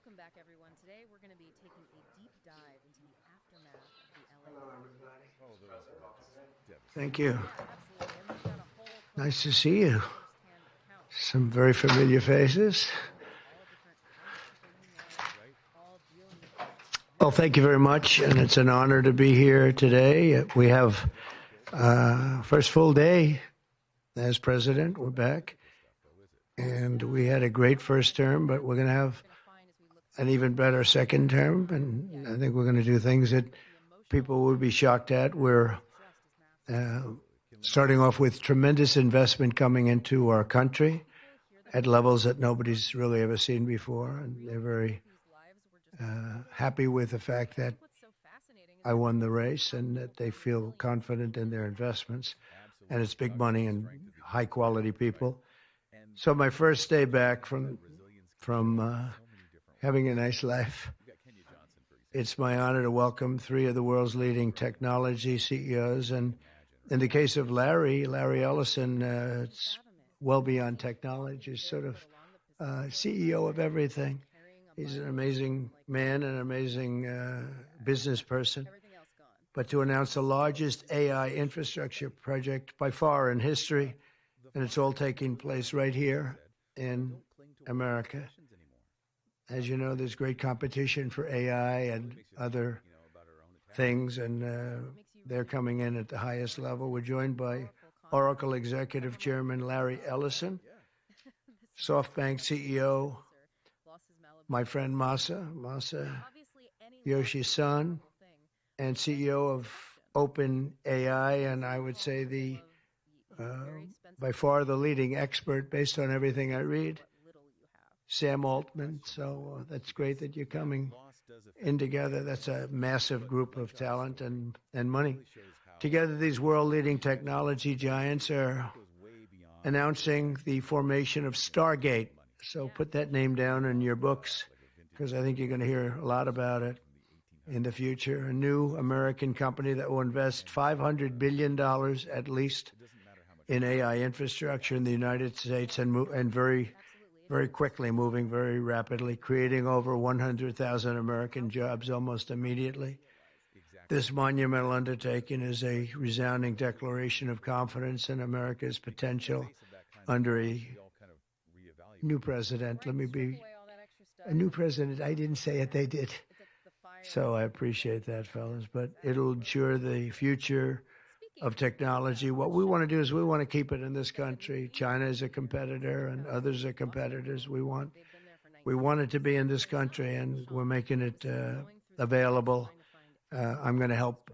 Welcome back, everyone. Today we're going to be taking a deep dive into the aftermath of the LA wildfires. Oh, those were just Thank devastating. you. Yeah, absolutely. And we've got a whole Nice to cohort see you. of firsthand accounts Some very familiar faces. from all different kinds of people you know, Right? all dealing with this Well, thank you very much, and it's an honor to be here today. We have first full day as president. We're back, and we had a great first term, but we're going to have an even better second term, and I think we're going to do things that people would be shocked at. We're starting off with tremendous investment coming into our country at levels that nobody's really ever seen before, and they're very happy with the fact that I won the race and that they feel confident in their investments. And it's big money and high quality people. So my first day back from having a nice life, it's my honor to welcome three of the world's leading technology CEOs. And in the case of Larry Ellison, it's well beyond technology. He's sort of CEO of everything. He's an amazing man, an amazing business person. But to announce the largest AI infrastructure project by far in history, and it's all taking place right here in America. As you know, there's great competition for AI and other things, and they're coming in at the highest level. We're joined by Oracle Executive Chairman Larry Ellison, SoftBank CEO, my friend Masa Yoshi-san, and CEO of OpenAI, and I would say the by far the leading expert based on everything I read, Sam Altman. So that's great that you're coming in together. That's a massive group of talent and money. Together, these world-leading technology giants are announcing the formation of Stargate. So put that name down in your books, because I think you're going to hear a lot about it in the future. A new American company that will invest $500 billion at least in AI infrastructure in the United States, and very, very quickly, moving very rapidly, creating over 100,000 American jobs almost immediately. This monumental undertaking is a resounding declaration of confidence in America's potential under a new president. Let me be a new president. I didn't say it, they did. So I appreciate that, fellas. But it'll ensure the future of technology. What we want to do is we want to keep it in this country. China is a competitor and others are competitors. We want it to be in this country, and we're making it available. I'm going to help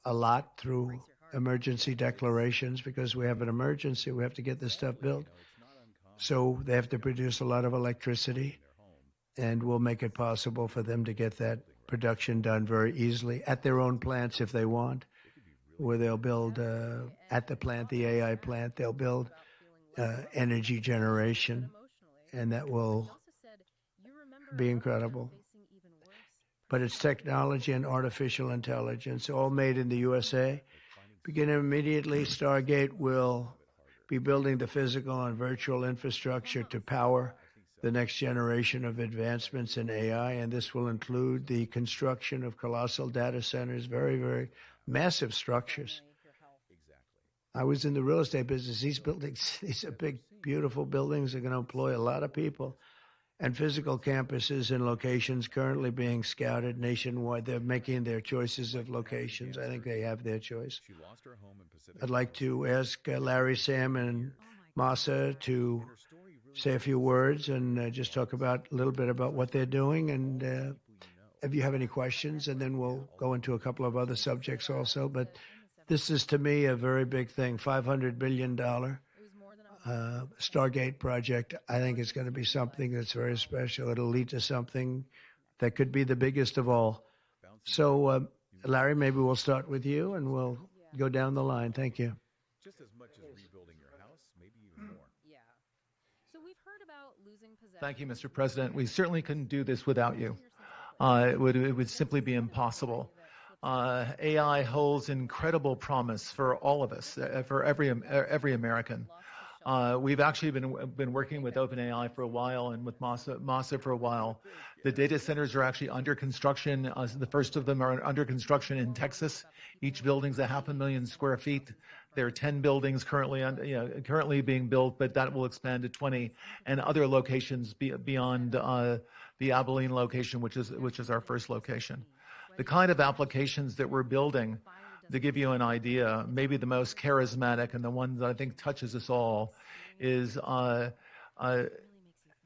a lot through emergency declarations, because we have an emergency. We have to get this stuff built. So they have to produce a lot of electricity, and we'll make it possible for them to get that production done very easily at their own plants if they want, where they'll build at the plant, the AI plant, they'll build energy generation, and that will be incredible. But it's technology and artificial intelligence, all made in the USA. Beginning immediately, Stargate will be building the physical and virtual infrastructure to power the next generation of advancements in AI, and this will include the construction of colossal data centers, very, very massive structures. I was in the real estate business. These buildings, these are big, beautiful buildings. They're going to employ a lot of people. And physical campuses in locations currently being scouted nationwide. They're making their choices of locations. I think they have their choice. I'd like to ask Larry, Sam, and Masa to say a few words and just talk about a little bit about what they're doing, and if you have any questions, and then we'll go into a couple of other subjects also. But this is, to me, a very big thing. $500 billion Stargate project. I think it's going to be something that's very special. It'll lead to something that could be the biggest of all. So, Larry, maybe we'll start with you, and we'll go down the line. Thank you. Just as much as rebuilding your house, maybe even more. Yeah. So we've heard about losing possession. Thank you, Mr. President. We certainly couldn't do this without you. It would simply be impossible. AI holds incredible promise for all of us, for every American. We've actually been working with OpenAI for a while and with Masa for a while, The data centers are actually under construction. The first of them are under construction in Texas. Each building's 500,000 square feet. There are 10 buildings currently being built, but that will expand to 20 and other locations beyond the Abilene location, which is our first location. The kind of applications that we're building, to give you an idea, maybe the most charismatic and the one that I think touches us all is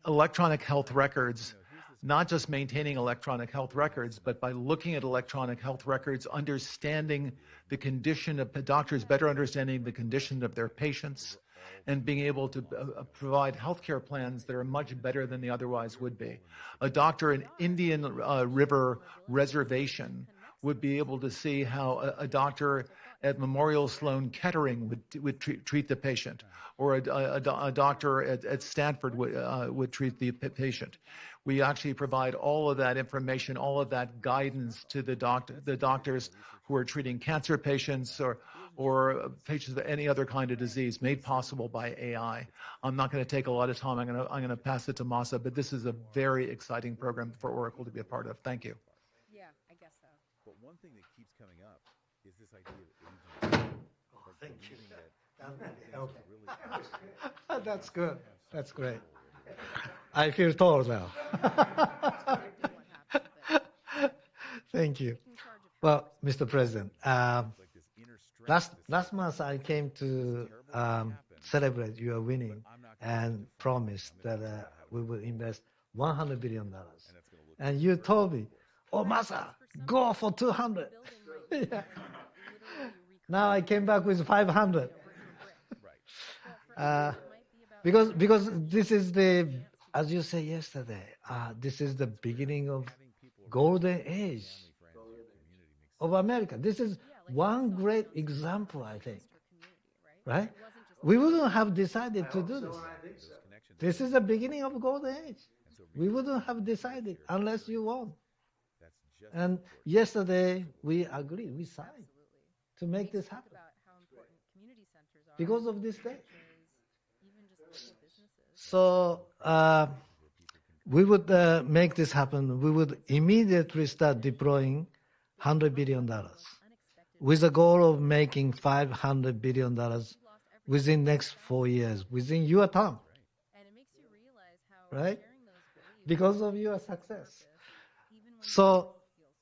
electronic health records. Not just maintaining electronic health records, but by looking at electronic health records, understanding the condition of doctors, better understanding the condition of their patients, and being able to provide healthcare plans that are much better than they otherwise would be. A doctor in Indian River Reservation would be able to see how a doctor at Memorial Sloan Kettering would treat the patient, or a doctor at Stanford would treat the patient. We actually provide all of that information, all of that guidance to the doctors who are treating cancer patients or patients with any other kind of disease, made possible by AI. I'm not going to take a lot of time. I'm going to pass it to Masa, but this is a very exciting program for Oracle to be a part of. Thank you. Yeah, I guess so. But one thing that keeps coming up is this idea of agency. Thank you. Really That's good. That's great. I feel tall now. Thank you. Well, Mr. President, last month I came to celebrate your winning and promised that we will invest $100 billion. And you told me, oh, Masa, go for 200. Yeah. Now I came back with 500. Because this is the, as you said yesterday, this is the beginning of golden age of America. This is one great example, I think. Right? We wouldn't have decided to do this. This is the beginning of golden age. We wouldn't have decided unless you won. And yesterday we agreed, we signed to make this happen. Because of this day. So we would make this happen. We would immediately start deploying $100 billion with a goal of making $500 billion within next 4 years, within your term. Right? Because of your success. So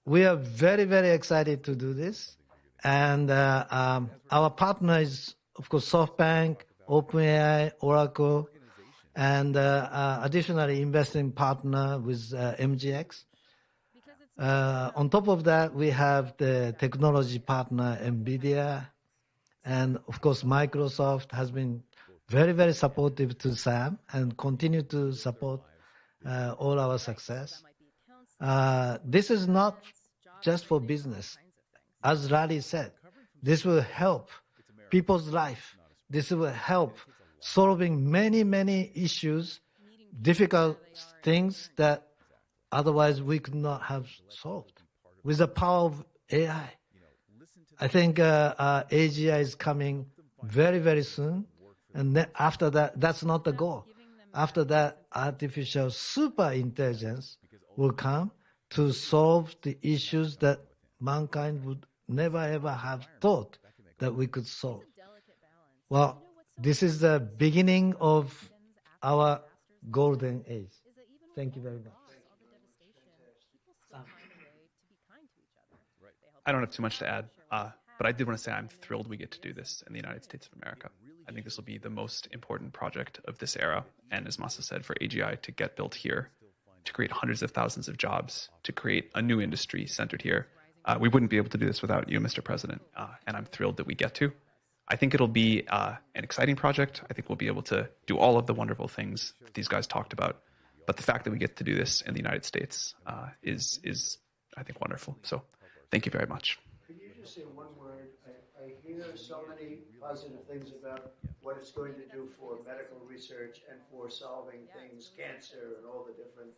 we are very, very excited to do this. And our partner is, of course, SoftBank, OpenAI, Oracle, and additionally investing partner with MGX. On top of that, we have the technology partner NVIDIA, and of course Microsoft has been very, very supportive to Sam and continue to support all our success. This is not just for business. As Larry said, this will help people's life. This will help solving many, many issues, difficult things that otherwise we could not have solved with the power of AI. I think AGI is coming very, very soon. And then after that, that's not the goal. After that, artificial super intelligence will come to solve the issues that mankind would never ever have thought that we could solve. Well, this is the beginning of our golden age. Thank you very much. I don't have too much to add, but I did want to say I'm thrilled we get to do this in the United States of America. I think this will be the most important project of this era. And as Masa said, for AGI to get built here, to create hundreds of thousands of jobs, to create a new industry centered here, we wouldn't be able to do this without you, Mr. President. And I'm thrilled that we get to. I think it'll be an exciting project. I think we'll be able to do all of the wonderful things that these guys talked about. But the fact that we get to do this in the United States is, I think, wonderful. So thank you very much. Could you just say one word? I hear so many positive things about what it's going to do for medical research and for solving things, cancer and all the different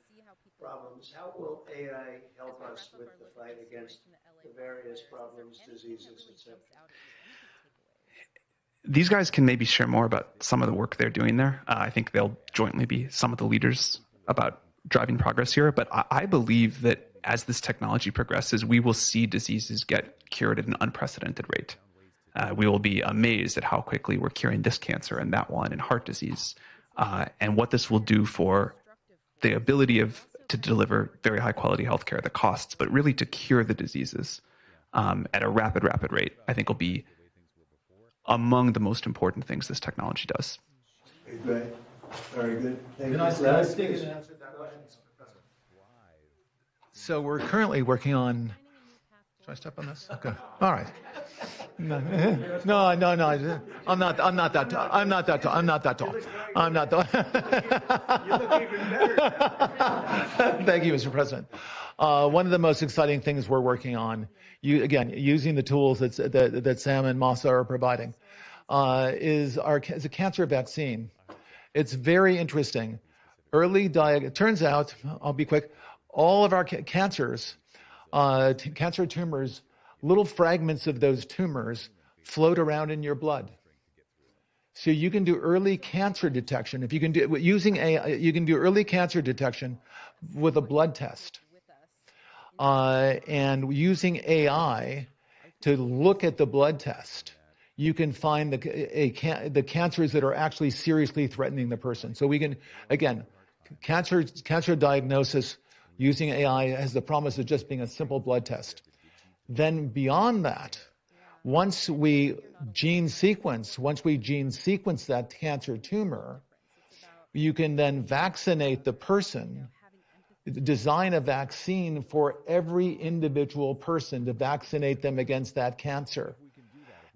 problems. How will AI help us with the fight against the various problems, diseases, etc.? These guys can maybe share more about some of the work they're doing there. I think they'll jointly be some of the leaders about driving progress here. But I believe that as this technology progresses, we will see diseases get cured at an unprecedented rate. We will be amazed at how quickly we're curing this cancer and that one and heart disease, and what this will do for the ability to deliver very high quality healthcare, the costs, but really to cure the diseases at a rapid rate, I think will be among the most important things this technology does. Great. Very good. Thank you. So we're currently working on. Should I step on this? Okay. All right. No. I'm not that tall. I'm not that tall. You look even better. Thank you, Mr. President. One of the most exciting things we're working on, using the tools that Sam and Masa are providing, is a cancer vaccine. It's very interesting. It turns out, I'll be quick, all of our cancers, cancer tumors, little fragments of those tumors float around in your blood. So you can do early cancer detection. If you can do using AI, you can do early cancer detection with a blood test. And using AI to look at the blood test, you can find the cancers that are actually seriously threatening the person. So we can, again, cancer diagnosis using AI has the promise of just being a simple blood test. Then beyond that, once we gene sequence that cancer tumor, you can then vaccinate the person, design a vaccine for every individual person to vaccinate them against that cancer.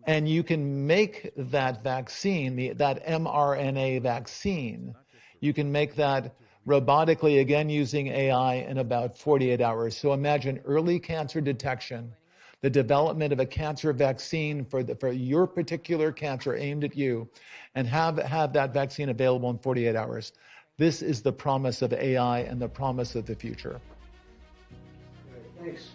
And you can make that vaccine, that mRNA vaccine, you can make that robotically, again, using AI in about 48 hours. So imagine early cancer detection, the development of a cancer vaccine for your particular cancer aimed at you, and have that vaccine available in 48 hours. This is the promise of AI and the promise of the future. Thanks.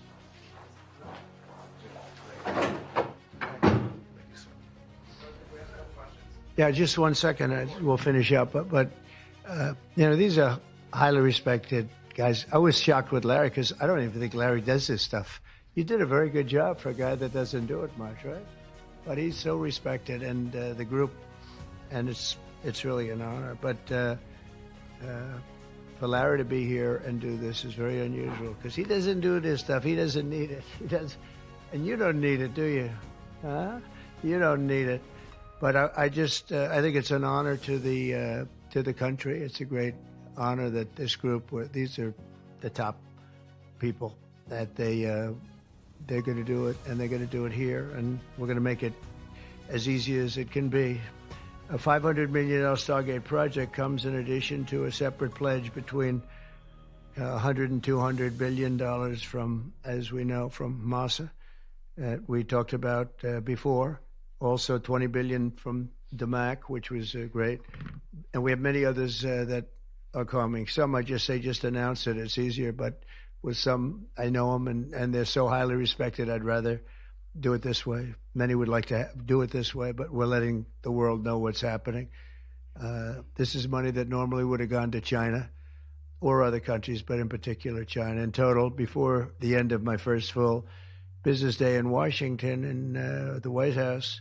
Yeah, just 1 second. We'll finish up. But these are highly respected guys. I was shocked with Larry because I don't even think Larry does this stuff. You did a very good job for a guy that doesn't do it much, right? But he's so respected, and the group, and it's really an honor. But for Larry to be here and do this is very unusual because he doesn't do this stuff. He doesn't need it. He does, and you don't need it, do you? Huh? You don't need it. But I think it's an honor to the country. It's a great honor that this group, these are the top people, that they're going to do it, and they're going to do it here, and we're going to make it as easy as it can be. A $500 million Stargate project comes in addition to a separate pledge between $100 and $200 billion from, as we know, from Masa that we talked about before. Also $20 billion from DMAC, which was great. And we have many others that are coming. Some I just announce it. It's easier, but with some, I know them, and they're so highly respected, I'd rather do it this way. Many would like to do it this way, but we're letting the world know what's happening. This is money that normally would have gone to China or other countries, but in particular China. In total, before the end of my first full business day in Washington in the White House,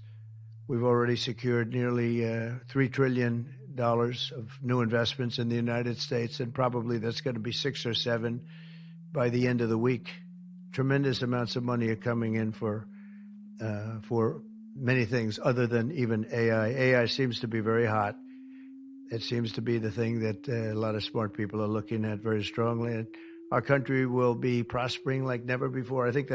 we've already secured nearly $3 trillion of new investments in the United States, and probably that's going to be 6 or 7 by the end of the week. Tremendous amounts of money are coming in for many things other than even AI. AI seems to be very hot. It seems to be the thing that a lot of smart people are looking at very strongly. And our country will be prospering like never before. I think that